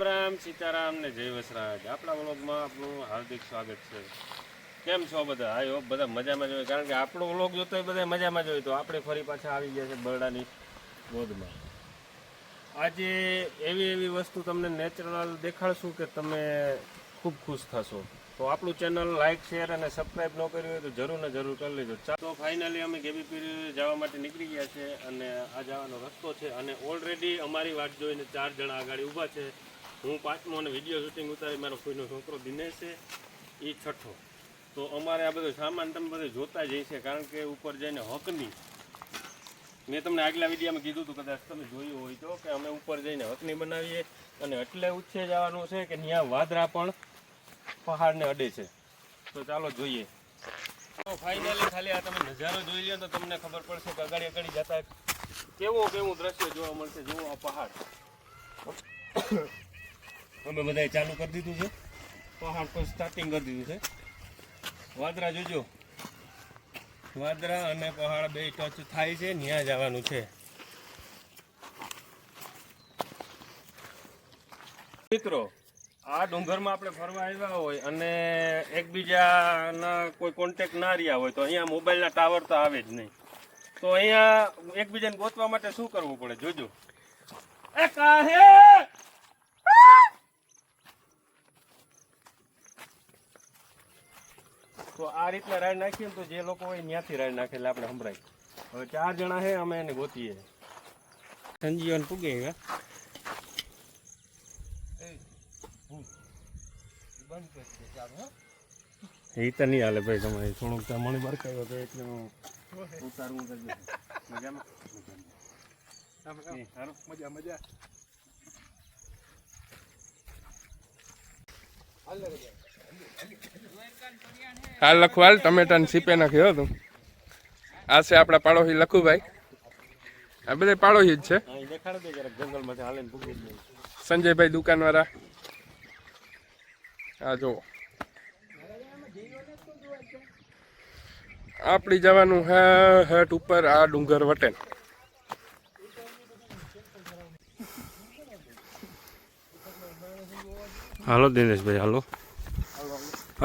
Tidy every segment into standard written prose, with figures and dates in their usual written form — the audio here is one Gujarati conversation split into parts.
રામ સીતારામ ને જય વસરાજ આપણા વ્લોગમાં આપનું હાર્દિક સ્વાગત છે। કેમ છો બધા? આઈ હોપ બધા મજામાં જ હોય, કારણ કે આપણો વ્લોગ જોતો હોય બધા મજામાં જ હોય। તો આપણે ફરી પાછા આવી ગયા છે બરડાની ગોદમાં। આજે એવી વસ્તુ તમને નેચરલ દેખાડશું કે તમે ખૂબ ખુશ થશો। તો આપણું ચેનલ લાઇક શેર અને સબસ્ક્રાઈબ ન કર્યું હોય તો જરૂર ને જરૂર કરી લેજો। તો ફાઇનલી અમે કેબીપીર જવા માટે નીકળી ગયા છે અને આ જવાનો રસ્તો છે અને ઓલરેડી અમારી વાટ જોઈને 4 જણા આગળ ઊભા છે। હું 5મો અને વિડીયો શૂટિંગ ઉતારી મારો કોઈનો છોકરો દિનેશ છે, એ 6ઠો। તો અમારે આ બધો સામાન તમે બધું જોતા જ હશે, કારણ કે ઉપર જઈને હકની મેં તમને આગલા વિડીયોમાં કીધું હતું, કદાચ તમે જોયું હોય તો, કે અમે ઉપર જઈને હકની બનાવીએ અને એટલે ઊંચે જવાનું છે કે ત્યાં વાદળા પણ પહાડને અડે છે। તો ચાલો જોઈએ। તો ફાઇનલી ખાલી આ તમે નજારો જોઈ લો તો તમને ખબર પડશે કે આગળ જતા કેવું દ્રશ્ય જોવા મળશે। જુઓ આ પહાડ અમે બધાએ ચાલુ કરી દીધું છે, પહાડ પર સ્ટાર્ટિંગ કરી દીધું છે। વાદળા જોજો, વાદળા અને પહાડ બે ટચ થાય છે, ત્યાં જવાનું છે। મિત્રો, આ ડુંગરમાં આપણે ફરવા આવ્યા હોય અને એકબીજાના કોઈ કોન્ટેક્ટ ના રહ્યા હોય તો અહીંયા મોબાઈલના ટાવર તો આવે જ નહીં। તો અહીંયા એકબીજાને ગોતવા માટે શું કરવું પડે જોજો। એ કાહે તો આ રીતના રાઈડ નાખીએ ને તો જે લોકો હોય ત્યાંથી રાઈડ નાખે એટલે આપણે સંભળાય। હવે 4 જણા છે, અમે એને ગોતીએ। સંજીવન પૂગે એ તો નહીં હાલે ભાઈ, તમારે થોડુંક મને બરકાયો તો એટલે હું ઉતારવું તો મજામાં મજા। હાલ લખવાલ ટમેટા ને સીપે નાખ્યો હતું। આ છે આપણા પાડોશી લખુભાઈ, આ બધા પાડોશી જ છે। સંજયભાઈ દુકાનવાળા, આ જો આપણી જવાનું હે હેટ ઉપર આ ડુંગર વટે। હાલો દિનેશભાઈ હાલો।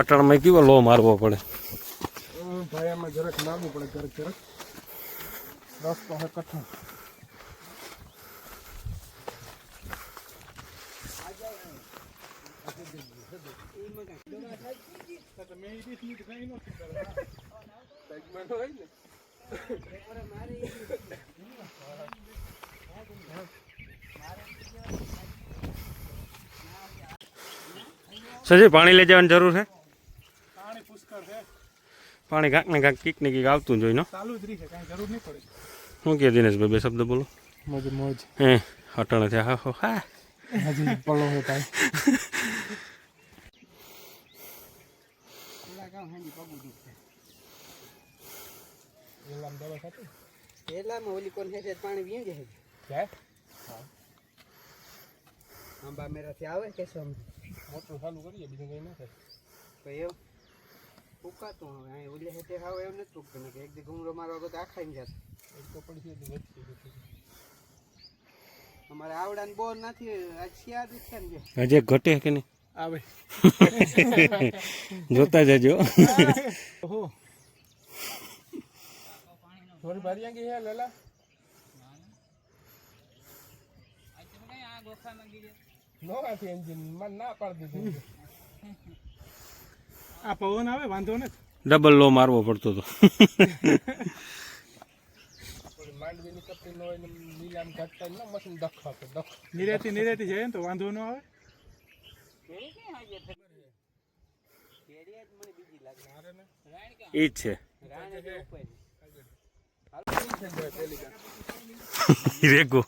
અટાણમાં કેવો લો મારવો પડે ભાઈ, આમાં જરાક લાગવું પડે જરાક રસ્તો હે કઠણ। સજી પાણી લઈ જવાની જરૂર છે? પાણી કાંક ને કાંક કીક ને કીક આવતું જોઈએ। શું કહે દિનેશભાઈ, બે શબ્દ બોલો। મોજ હે અટાણે થયા હા હજી પલો હે ભાઈ। આંબા મેરાથી આવે કે શું? મોટર ચાલુ કરીએ, બીજું કઈ ના થાય તો એવું ફૂકાતું હવે અહીં ઓલી હેઠે આવે એવું નથી ફૂકતું ને, કે એક દી ઘૂમરો મારવા બધું આખાઈને જશે। એક તો પડી અમારે આવડાને બોર નથી, આજ શિયાળ છે ને જે હજી ઘટે કે નહીં આવે જોતા જજો। ઓહો થોડી ભારી આંગી હે લેલા નો આથી એન્જિન માં ના પાડી દીધું। આ પવન આવે વાંધો ને, ડબલ લો મારવો પડતો હતો। માંડવીની કપડી નો એને નીલામ ઘટતા ન મશીન દખા તો દખ નિરેતી જાય ને તો વાંધો ન આવે। એ જ છે રેગો।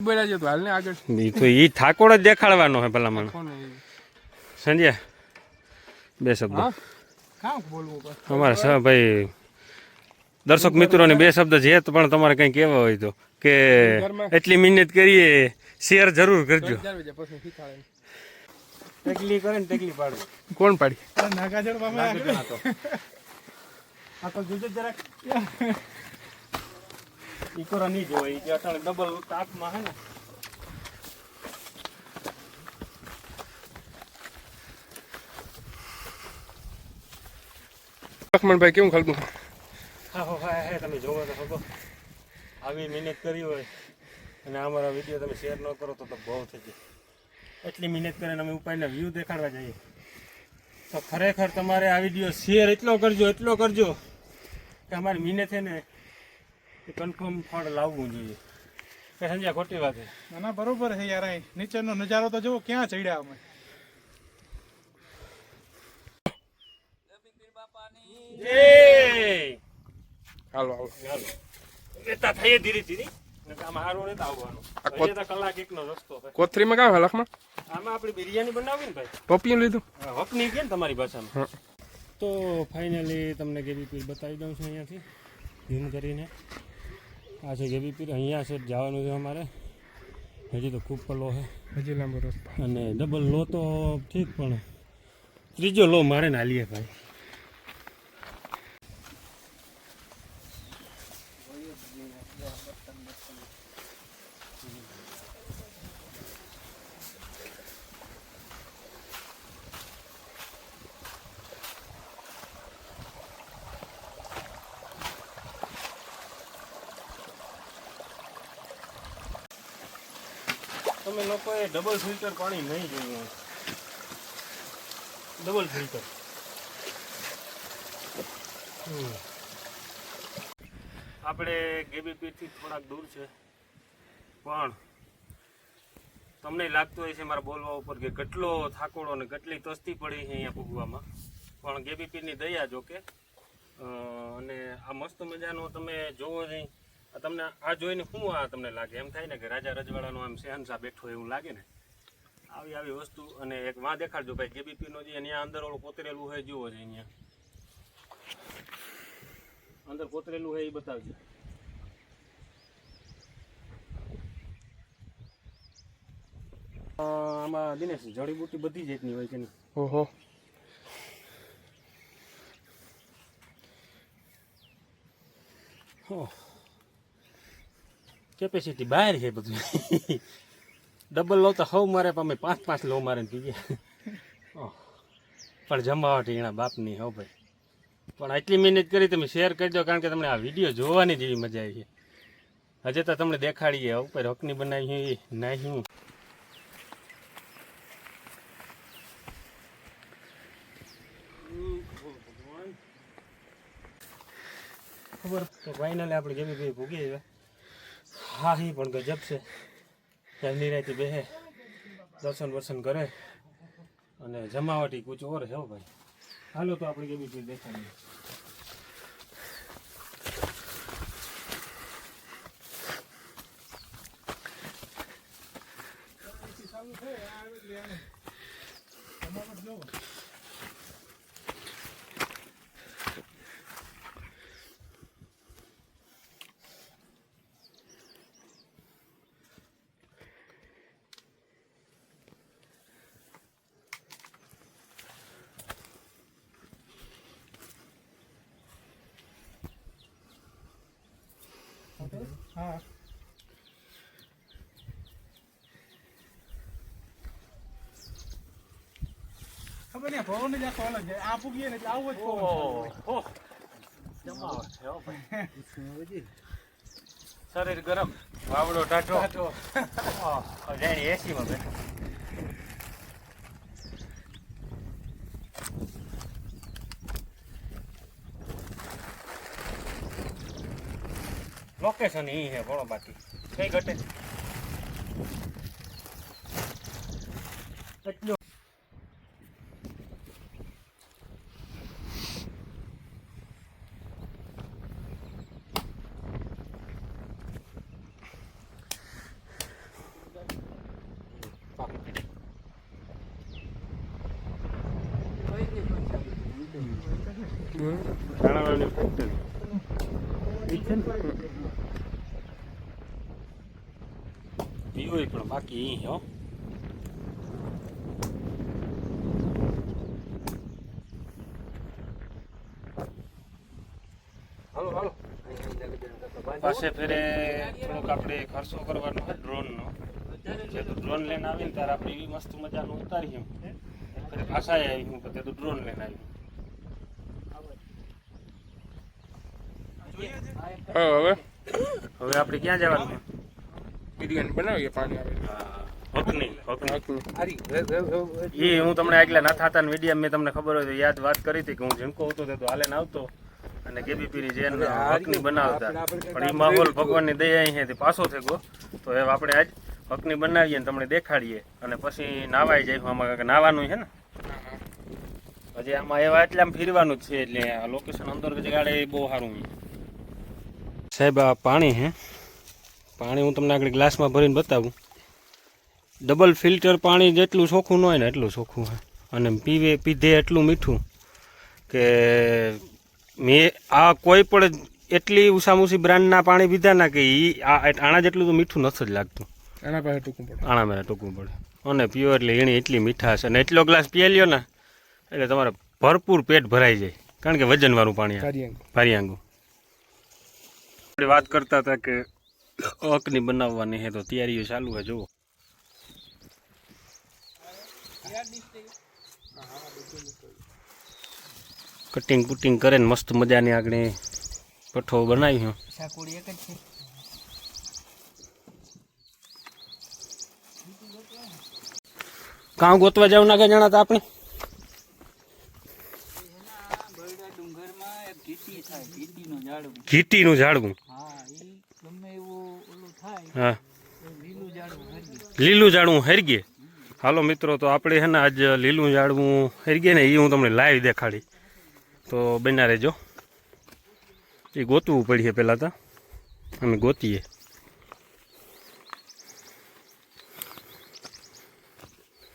બોલા જો તો હાલ ને આગળ ઈ તો ઈ ઠાકોર જ દેખાડવાનો હે ભલા મને। સંજય બે શબ્દ કામ બોલવું પડે. અમારા સહ ભાઈ દર્શક મિત્રોને બે શબ્દ છે તો પણ તમારે કંઈ કહેવા હોય તો કે એટલી મહેનત કરીએ શેર જરૂર કરજો. ટેકલી કરે ને ટેકલી પાડો. કોણ પાડી? આ નાગાજળ બાપા આ તો જોજો જરાક ઈકોરા નહીં જોવાય ઈ કે અટાણે ડબલ તાપમાં હે ને લક્ષ્મણભાઈ કેવું ખાલતું? હા તમે જોવો તો ખબર આવી મહેનત કરી હોય અને અમારા વિડીયો તમે શેર ન કરો તો બહુ થઈ જાય. એટલી મહેનત કરીને અમે ઉપાયના વ્યૂ દેખાડવા જઈએ તો ખરેખર તમારે આ વિડીયો શેર એટલો કરજો કે અમારી મહેનત છે ને એ કન્ફર્મ ફળ લાવવું જોઈએ. કે સંજય ખોટી વાત છે? ના ના બરોબર છે યાર. અહીં નીચેનો નજારો તો જુઓ ક્યાં ચડ્યા અમે. જય હાલો હાલો. ચાલો લેતા થઈએ ધીરે ધીરે આમાં હારું રહેતા આવવાનું. હજી તો કલાક એકનો રસ્તો છે. કોથરીમાં કામ હે લક્ષ્મણ? આમાં આપણી બિરયાની બનાવી ને ભાઈ પપિયું લીધું? હકની કે ને તમારી ભાષામાં. હા. તો ફાઇનલી તમને ગેબીપીર બતાવી દઉં છું અહીંયાથી ઝૂમ કરીને. આ છે ગેબીપીર. અહીંયા છે જવાનું છે અમારે. હજી તો ખૂબ પલો છે હજી લાંબો રસ્તો. અને ડબલ લો તો ઠીક પણ ત્રીજો લો મારે ને હાલીએ ભાઈ. તમે લોકોએ ડબલ ફિલ્ટર પાણી નહીં જોયું. ડબલ ફિલ્ટર આપણે ગેબીપીરથી થોડાક દૂર છે પણ તમને લાગતું હોય છે મારા બોલવા ઉપર કે કેટલો થાકોડો અને કેટલી તસ્તી પડી છે અહીંયા પૂગવામાં. પણ ગેબીપીરની દયા જો કે અને આ મસ્ત મજાનો તમે જોવો નહીં. તમને આ જોઈને શું આ તમને લાગે એમ થાય ને કે રાજા રજવાડાનો આમ શહેનશાહ બેઠો એવું લાગે ને આવી વસ્તુ. અને એક વાં દેખાડજો ભાઈ ગેબીપીનો જે અહીંયા અંદર ઓલું કોતરેલું હોય જુઓ છે અહીંયા અંદર કોતરેલું હોય એ બતાવજો. આમાં દિનેશ જડીબુટી બધી જ રીતની હોય છે ને. ઓહો. કેપેસિટી બહાર છે બધું. ડબલ લો તો હવ મારે અમે 5 લો મારે ને પી ગયા. પણ જમાવટ એના બાપની હો ભાઈ. પણ આટલી મહેનત કરી તમે શેર કરજો કારણ કે તમને આ વિડીયો જોવાની જેવી મજા આવી છે. હજે તો તમને દેખાડીએ ઉપર હકની બનાવી નાખ્યું. ખબર તો ફાઇનલી આપણે ગેબીપીર ભૂગી આવ્યા. હા હી પણ ગજબ છે. એમની રાતે બેહે દર્શન કરે અને જમાવટી કુછ ઓર છે ભાઈ. હાલો તો આપણે ગેબીપીર દેખાડીએ. હા ખબર નહીં પવન જ આખો અલગ જાય. આ પૂગીએ ને એટલે આવું જ પવન ચાલુ હોય. શરીર ગરમ વાવડો ટાઢો જાણી એસીમાં બેઠો. લોકેશન એ છે ઘણો બાકી કઈ ઘટે એટલું. ધાણાવાળાની ફેક્ટરી પીવો પણ બાકી ઈ હો હાલો હાલો પાસે ફેરે થોડોક આપણે ખર્ચો કરવાનો છે ડ્રોનનો જે તો ડ્રોન લઈને આવીને ત્યારે આપણે એવી મસ્ત મજાનું ઉતારીએ ફેરે પાછા આવી હું તો ડ્રોન લઈને આવી હવે હવે આપણે ક્યાં જવાનું બિરયાની બનાવીએ પાણી આવે હકની હકની. એ હું તમને આગલા ના થતા વિડીયો મેં તમને ખબર હોય તો યાદ વાત કરી હતી કે હું ઝીણકો હતો તો હાલે ને આવતો અને કેબી પીરી જેન હકની બનાવતા પણ એ માહોલ ભગવાનની દયા અહીંયાથી પાછો થઈ ગયો તો હવે આપણે આજ હકની બનાવીએ ને તમને દેખાડીએ અને પછી નાવાઈ જાય આમાં નાવાનું છે ને હજી આમાં એવા એટલે આમ ફીરવાનું જ છે એટલે આ લોકેશન અંદર જગાડે એ બહુ સારું છે સાહેબ આ પાણી છે પાણી હું તમને આગળ ગ્લાસમાં ભરીને બતાવું ડબલ ફિલ્ટર પાણી જેટલું ચોખ્ખું ન હોય ને એટલું ચોખ્ખું હોય અને પીધે એટલું મીઠું કે મેં આ કોઈ પણ એટલી ઉષામુસી બ્રાન્ડના પાણી પીધા ના કે આણા જેટલું તો મીઠું નથી જ લાગતું આના પાસે ટૂંકું પડે આણા મેળા ટૂંકું પડે અને પીવો એટલે એની એટલી મીઠાશ અને એટલો ગ્લાસ પી લ્યો ને એટલે તમારે ભરપૂર પેટ ભરાઈ જાય કારણ કે વજનવાળું પાણી ભારિયાંગું આપણે વાત કરતા હતા કે અકની બનાવવાની છે તો તૈયારીઓ ચાલુ છે જુઓ કટિંગ પુટિંગ કરે ને મસ્ત મજાની આગળ પઠ્ઠો બનાવી હું શાકોડી એક જ છે કાં ગોતવા જાવ નાગા જણાતા આપણે બરડા ડુંગરમાં એક ઘીટી થાય ઘીટીનું ઝાડવું ઘીટીનું ઝાડવું હા એ ગમે એવું ઓલું થાય હા તો લીલું ઝાડવું હરગે લીલું ઝાડવું હરગીએ હાલો મિત્રો તો આપણે છે ને આજ લીલું ઝાડવું હરગીએ ને એ હું તમને લાઈવ દેખાડી તો બના રહેજો એ ગોતવું પડીએ પહેલાં તો અમે ગોતીએ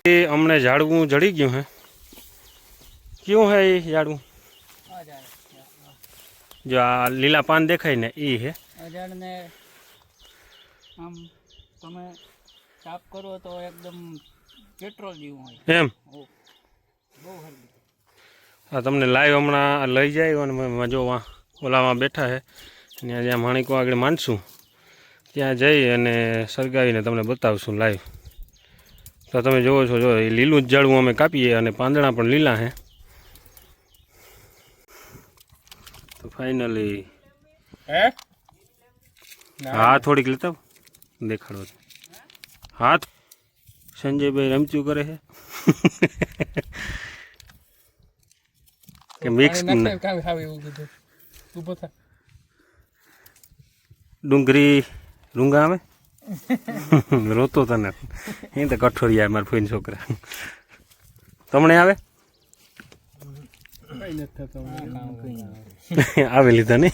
એ અમને ઝાડવું જડી ગયું હે ક્યું હે એ ઝાડવું જો આ લીલા પાન દેખાય ને એ હે આ ઝાડને આમ તમે સાફ કરો તો એકદમ પેટ્રોલ જેવું હોય એમ બહુ હરગે હા તમને લાઈવ હમણાં લઈ જાય અને જો ઓલામાં બેઠા છે ત્યાં જ્યાં માણિકો આગળ માંડશું ત્યાં જઈ અને સળગાવીને તમને બતાવશું લાઈવ તો તમે જોવો છો જો એ લીલું જ ઝાડવું અમે કાપીએ અને પાંદડા પણ લીલા છે તો ફાઇનલી હે હા થોડીક લેતા દેખાડો હાથ સંજયભાઈ રમચ્યું કરે છે કે મિક્સ ડુંગળી રૂંગા આવે રોતો તને એ તો કઠોરિયા મારા ફોઈન છોકરા તમને આવે આવે લીધા ને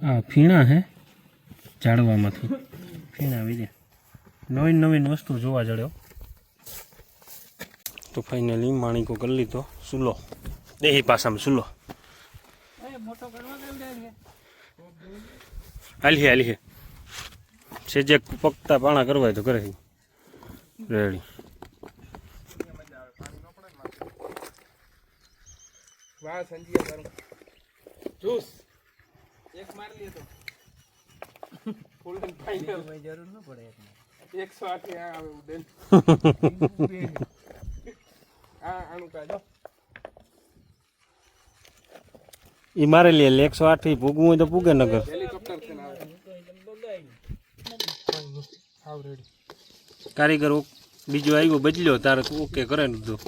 હા ફીણા હે ઝાડવામાંથી ફીણા આવી જાય નવીન નવીન વસ્તુ જોવા જડ્યો તો ફાઇનલી માણિકો કરી લીધો સુલો દેહી પાસામાં સુલો હાલી છે જે પકતા પાણા કરવા તો કરે રેડી વાહ સંજીયા કરું જ્યુસ એક માર લે તો ફૂલ ફાઈનલ જરૂર ન પડે 108 આવે ઉડેન આનું કાજો એ મારે લે 108 થી ભૂગવું હોય તો પૂગે નગર હેલિકોપ્ટર છે ને આવે આવ રેડી કારીગર બીજો આવ્યો બદલ્યો તારે તું ઓકે કરે ને તું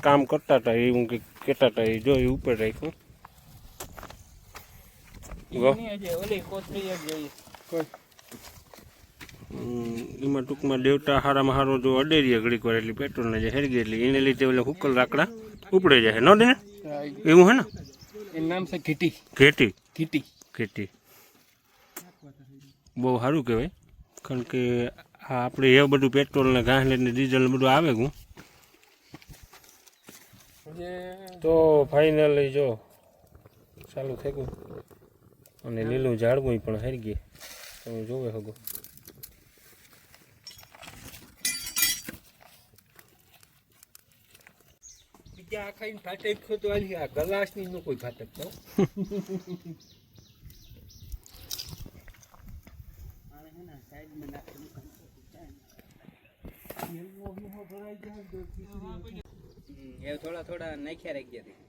કામ કરતા હતા એ હું કેતા હતા એ જો એ ઉપર રાખ્યું એમાં ટૂંકમાં દેવતા હારામાં હારો જો અડેરીએ ઘડીક વાર એટલે પેટ્રોલને જે હેરગી એટલે એને લીધે ઓલા હુકલ લાકડા ઉપડે જાય ન દે એવું હે ને એનું નામ છે ઘીટી. ઘેટી ઘીટી. ઘેટી બહુ સારું કહેવાય કારણ કે આ આપણે એવું બધું પેટ્રોલ ને ઘાસ ને ડીઝલ બધું આવે હું તો ફાઇનલી જો ચાલુ થઈ ગયું અને લીલું ઝાડવું પણ હારી ગયું તમે જોવે હગો આ ખાઈને ફાટક ખોતો આલી આ ગલાસની નો કોઈ ફાટક તો થોડા થોડા નાખ્યા રાખી ગયા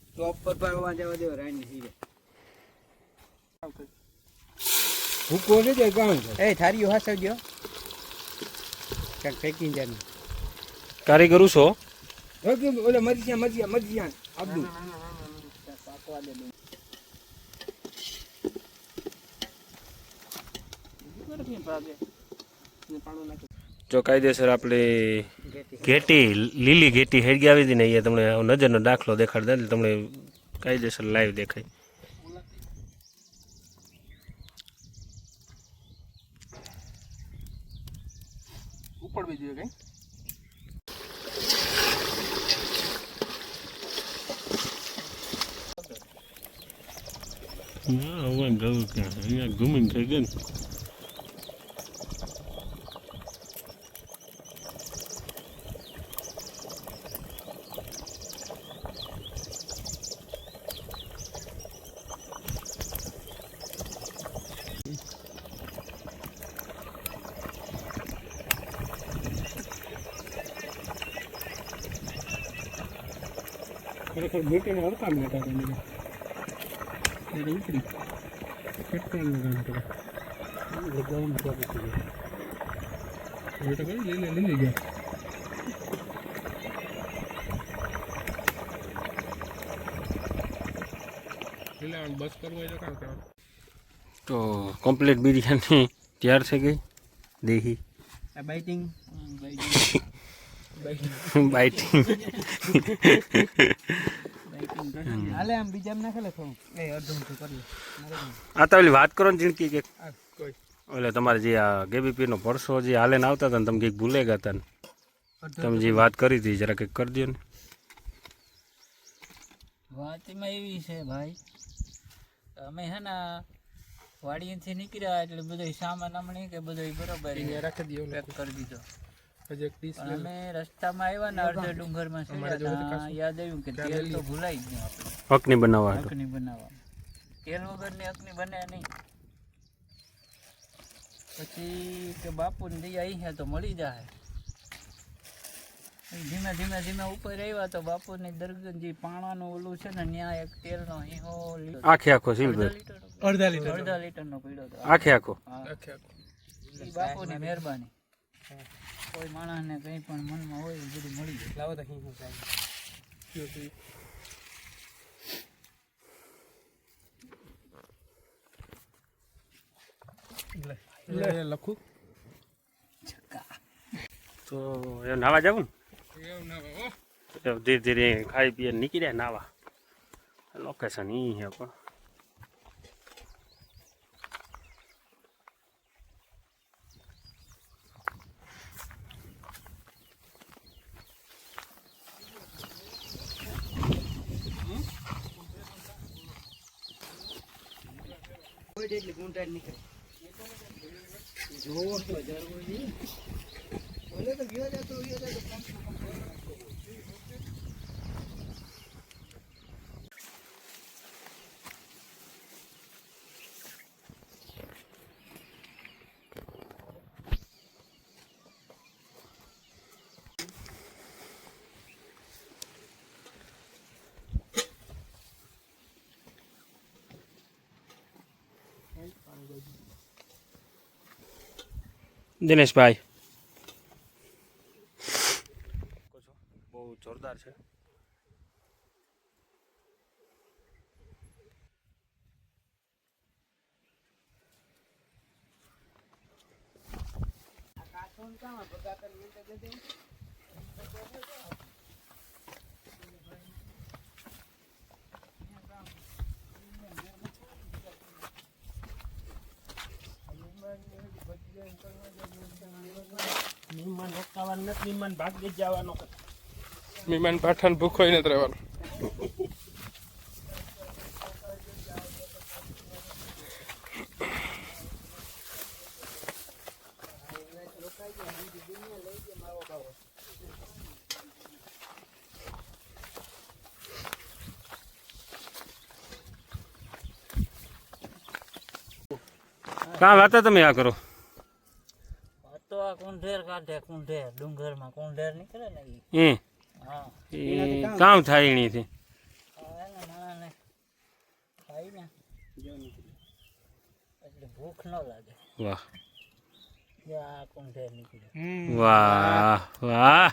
ટોપ પર પાડવા જવા દેવો રાણી હીરે ભૂકો છે કે ગામ છે એ થારીઓ હાસવજો કાંઈક ફેંકી જાય કારીગરું છો ઓલે મરજિયા આબદુ જો કાયદેસર આપણે ઘેટી લીલી ઘેટી હેરગી આવી હતી ને અહીંયા તમને નજરનો દાખલો દેખાડતા એટલે તમને કાયદેસર લાઈવ દેખાય ઉપડવી જોઈએ કઈ હવે ગયું ક્યાં અહીંયા ઘૂમીને થઈ ગયું ખરેખર બેટીને હડકામ લેતા હતા એટલે ઉપડી પેટ્રોલ ને કામ કરે ગરમ થવા પછી હવે તો કરી લીલી ગયા બસ કરવું હોય તો કામ કરવાનું તો કમ્પ્લીટ બિરયાની તૈયાર થઈ ગઈ દેહી બાઇટિંગ બાઇટિંગ હાલે આમ બીજા નાખેલે થોડું એ અડધું કરીએ આ તો ઓલી વાત કરો ને જીણકી કે કોઈ એટલે તમારે જે આ કેબીપીનો પરસો જે હાલે ને આવતા હતા ને તમે કંઈક ભૂલે ગયા હતા ને તમે જે વાત કરી હતી જરા કંઈક કરી દો ને વાત એમાં એવી છે ભાઈ અમે હે ને વાડીએથી નીકળ્યા એટલે બધો સામાન અમણી કે બધો બરોબર રાખી દઈએ પેક કરી દીધો હજી એક પીસ પણ અમે રસ્તામાં આવ્યા ને અડધે ડુંગરમાં યાદ આવ્યું કે તેલ તો ભૂલાઈ જ નહીં આપણે અકની બનાવવા હતો અકની બનાવવા તેલ વગરની અકની બને નહીં પછી કે બાપુને દઈ અહીંયા તો મળી જાય ધીમે ધીમે ધીમે ઉપર આવ્યા તો બાપુની દરગન જે પાણાનું ઓલું છે ને ત્યાં એક તેલનો હીહો આખે આખો સિલ્વર અડધા લીટરનો પીડ્યો હતો આખે આખો ઈ બાપુની મહેરબાની કોઈ માણસને કંઈ પણ મનમાં હોય એ બધું મળી જાય લાવો તો હિંગ થાય લખું તો એ નાવા જવું એવું ના હોય ને ધીરે ધીરે ખાઈ પીએ નીકળ્યા નાવા લોકેશન ઈ છે પણ એટલે ગુંટાળ નીકળે જોવો તો જરૂર બોલે તો ગયો જતો દિનેશભાઈ બહુ જોરદાર છે મહેમાન રોકાવાનું નથી, મહેમાન ભાગી જ જવાનો. મહેમાન પાઠાને ભૂખો નથી રહેવાનું. કાં વાતા તમે આ કરો? તો આ કુંઢેર કાઢે, કુંઢેર ડુંગરમાં કુંઢેર નીકળે ને ઈ. હા એ કામ થાય એણીથી. આવે ને માણસને ખાઈ ને એટલે ભૂખ ન લાગે. વાહ જો આ કુંઢેર નીકળે. વાહ વાહ,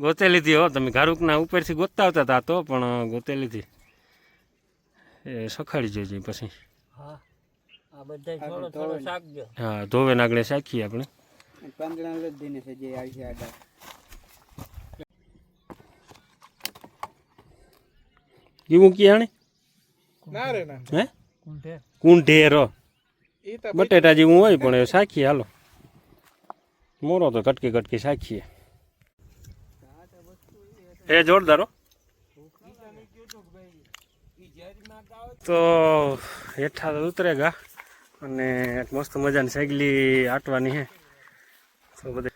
ગોતે લીધી હો તમે. ઘારુકના ઉપરથી ગોતતા આવતા હતા તો પણ ગોતે લીધી. એ સખાડી જોઈજે પછી. હા આ બધા થોડો થોડો શાકજો. હા ધોવે નાગણે શાખીએ આપણે. એવું ક્યાં ના રે ના. હે કુંઢેર કુંઢેરો ઈ તો બટેટા જેવું હોય પણ એ શાખીએ. હાલો મોરો તો કટકી કટકી શાખીએ. એ જોરદારો. તો હેઠા તો ઉતરેગા અને એક મસ્ત મજાની સાયકલી આટવાની હે. તો બધે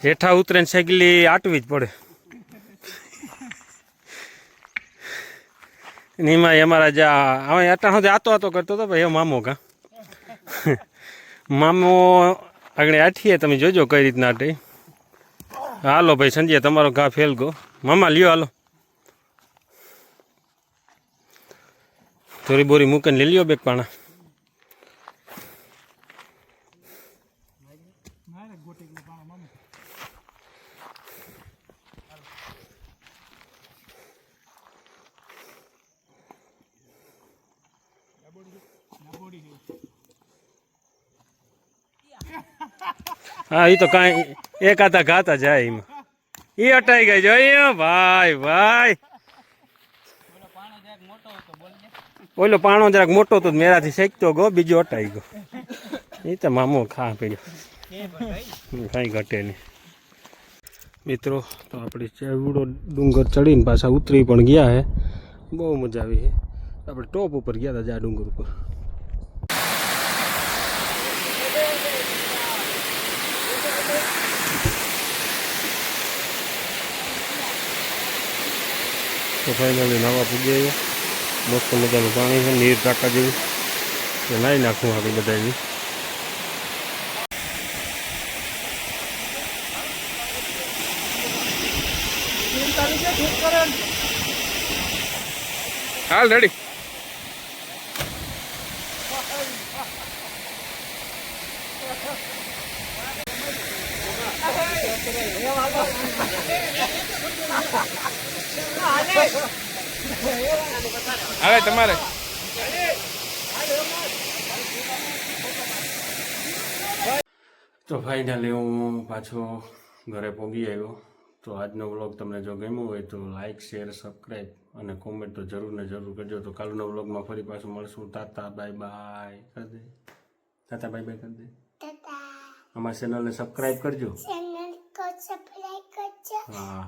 હેઠા ઉતરે ને સાયકલી આટવી જ પડે. એમાં અમારા જ્યાં હવે અટાણ સુધી આતો કરતો હતો ભાઈ, એ મામો કા મામો આગળ આઠીએ. તમે જોજો કઈ રીતના આટે. હાલો ભાઈ સંજય, તમારો ઘા ફેલ ગો. મામા લ્યો હાલો, થોડી બોરી મૂકીને લઈ લ્યો બેક પાણા. હા એ તો કાંઈ એક આતા ગાતા જાય એમાં. એ અટાઈ ગઈ જોઈએ ભાઈ ભાઈ. ઓલો પાણો જરાક મોટો તો મેરાથી શેકતો ગયો, બીજો અટાઈ ગયો. એ તો મામો ખા પડ્યો, કાંઈ ઘટે નહીં. મિત્રો તો આપણે ચેવડો ડુંગર ચડીને પાછા ઉતરી પણ ગયા હે. બહુ મજા આવી છે. આપણે ટોપ ઉપર ગયા હતા જા ડુંગર ઉપર. તો ફાઇનલી નાવા પૂગી આવ્યો. મસ્ત મજાનું પાણી છે, નીર ટાંકા જેવું. તો નાહી નાખવું આપણે બધાની. હાલ રેડી. હવે તમારે તો ફાઇનલી હું પાછો ઘરે પહોંચી આવ્યો. તો આજનો વ્લોગ તમને જો ગમ્યો હોય તો લાઇક શેર સબસ્ક્રાઈબ અને કોમેન્ટ તો જરૂર ને જરૂર કરજો. તો કાલના વ્લોગમાં ફરી પાછું મળશું. તાતા બાય બાય કરી દે. તાતા બાય બાય કરી દે. અમારા ચેનલને સબસ્ક્રાઈબ કરજો. હા.